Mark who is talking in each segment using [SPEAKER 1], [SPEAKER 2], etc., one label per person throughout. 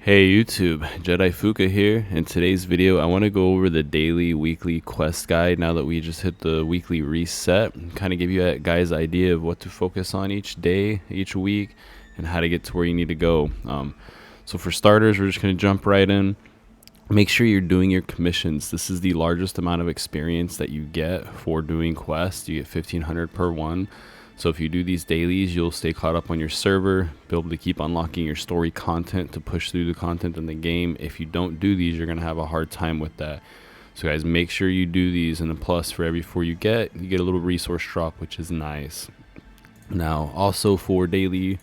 [SPEAKER 1] Hey YouTube, Jedi Fuka here. In today's video, I want to go over the daily, weekly quest guide now that we just hit the weekly reset. Kind of give you guys an idea of what to focus on each day, each week, and how to get to where you need to go. So for starters, we're just going to jump right in. Make sure you're doing your commissions. This is the largest amount of experience that you get for doing quests. You get 1500 per one. So if you do these dailies, you'll stay caught up on your server, be able to keep unlocking your story content to push through the content in the game. If you don't do these, you're going to have a hard time with that. So guys, make sure you do these, and then plus for every 4 you get a little resource drop, which is nice. Now also for daily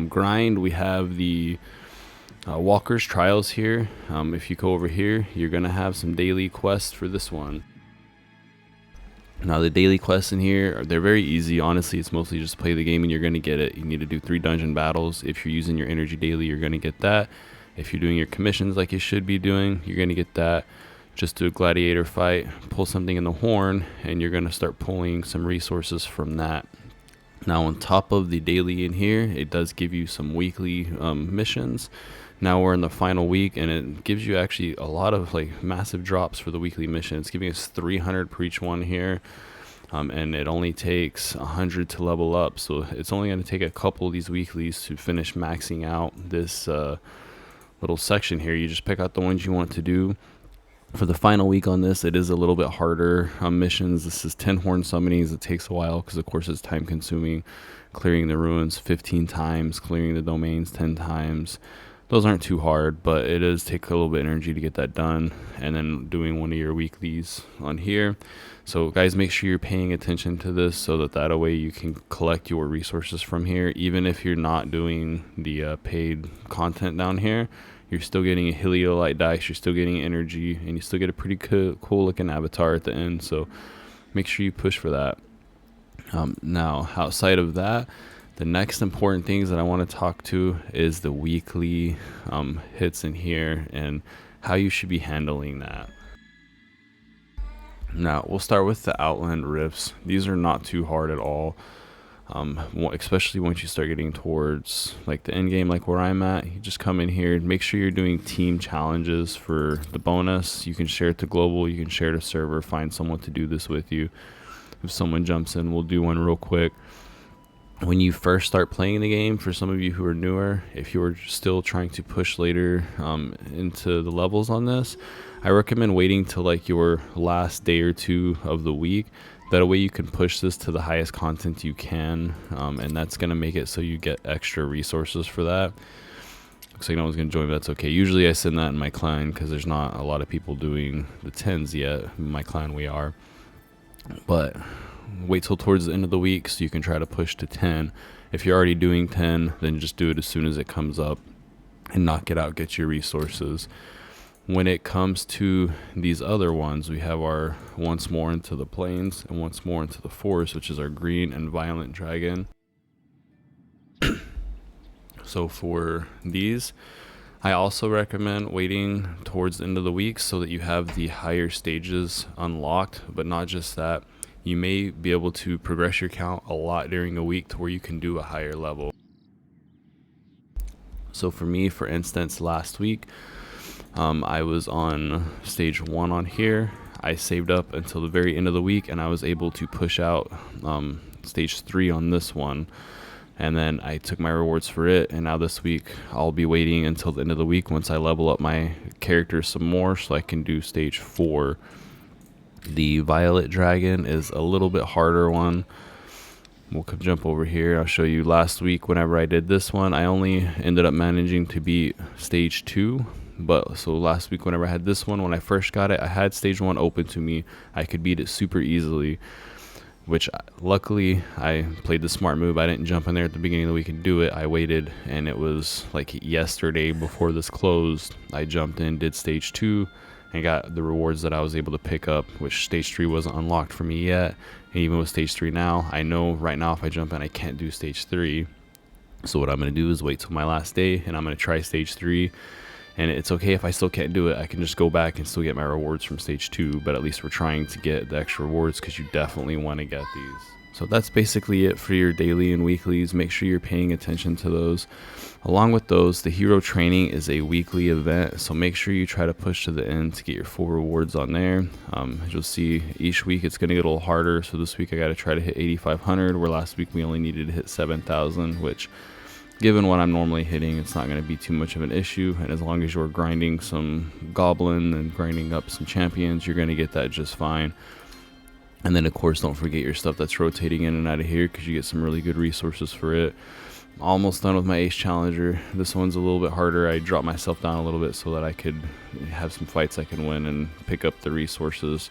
[SPEAKER 1] grind, we have the Walker's Trials here. If you go over here, you're going to have some daily quests for this one. Now the daily quests in here, they're very easy. Honestly, it's mostly just play the game and you're going to get it. You need to do 3 dungeon battles. If you're using your energy daily, you're going to get that. If you're doing your commissions like you should be doing, you're going to get that. Just do a gladiator fight, pull something in the horn, and you're going to start pulling some resources from that. Now on top of the daily in here, it does give you some weekly missions. Now we're in the final week, and it gives you actually a lot of like massive drops for the weekly mission. It's giving us 300 per each one here, and it only takes 100 to level up. So it's only going to take a couple of these weeklies to finish maxing out this little section here. You just pick out the ones you want to do. For the final week on this, it is a little bit harder missions. This is 10 horn summonings. It takes a while because of course it's time consuming. Clearing the ruins 15 times, clearing the domains 10 times. Those aren't too hard, but it does take a little bit of energy to get that done. And then doing one of your weeklies on here. So guys, make sure you're paying attention to this so that way you can collect your resources from here. Even if you're not doing the paid content down here, you're still getting a heliolite dice, you're still getting energy, and you still get a pretty cool looking avatar at the end. So make sure you push for that. Now outside of that, the next important things that I want to talk to is the weekly hits in here and how you should be handling that. Now we'll start with the Outland Rifts. These are not too hard at all, especially once you start getting towards like the end game, like where I'm at. You just come in here, make sure you're doing team challenges for the bonus. You can share it to global, you can share it to server, find someone to do this with you. If someone jumps in, we'll do one real quick. When you first start playing the game, for some of you who are newer, if you're still trying to push later into the levels on this, I recommend waiting till like your last day or 2 of the week. That way you can push this to the highest content you can, and that's going to make it so you get extra resources for that. Looks like no one's going to join, but that's okay. Usually I send that in my clan because there's not a lot of people doing the 10s yet. In my clan we are. But wait till towards the end of the week so you can try to push to 10. If you're already doing 10, then just do it as soon as it comes up and knock it out, get your resources. When it comes to these other ones, we have our Once More Into the Plains and Once More Into the Forest, which is our green and violent dragon. So for these, I also recommend waiting towards the end of the week so that you have the higher stages unlocked. But not just that, you may be able to progress your count a lot during a week to where you can do a higher level. So for me, for instance, last week I was on stage 1 on here. I saved up until the very end of the week and I was able to push out stage 3 on this one, and then I took my rewards for it. And now this week I'll be waiting until the end of the week once I level up my character some more so I can do stage 4. The Violet Dragon is a little bit harder one. We'll jump over here. I'll show you last week whenever I did this one, I only ended up managing to beat stage 2. But so last week whenever I had this one, when I first got it, I had stage 1 open to me. I could beat it super easily, which luckily I played the smart move. I didn't jump in there at the beginning of the week and do it. I waited, and it was like yesterday before this closed, I jumped in, did stage 2, and got the rewards that I was able to pick up, which stage 3 wasn't unlocked for me yet. And even with stage 3 now, I know right now if I jump in I can't do stage 3. So what I'm going to do is wait till my last day and I'm going to try stage 3. And it's okay if I still can't do it. I can just go back and still get my rewards from stage 2, but at least we're trying to get the extra rewards because you definitely want to get these. So that's basically it for your daily and weeklies. Make sure you're paying attention to those. Along with those, the hero training is a weekly event, so make sure you try to push to the end to get your full rewards on there. As you'll see, each week it's going to get a little harder. So this week I got to try to hit 8,500, where last week we only needed to hit 7,000, which, given what I'm normally hitting, it's not going to be too much of an issue. And as long as you're grinding some goblin and grinding up some champions, you're going to get that just fine. And then, of course, don't forget your stuff that's rotating in and out of here, because you get some really good resources for it. Almost done with my Ace Challenger. This one's a little bit harder. I dropped myself down a little bit so that I could have some fights I can win and pick up the resources.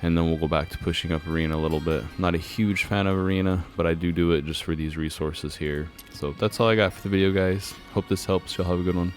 [SPEAKER 1] And then we'll go back to pushing up Arena a little bit. Not a huge fan of Arena, but I do it just for these resources here. So that's all I got for the video, guys. Hope this helps. Y'all have a good one.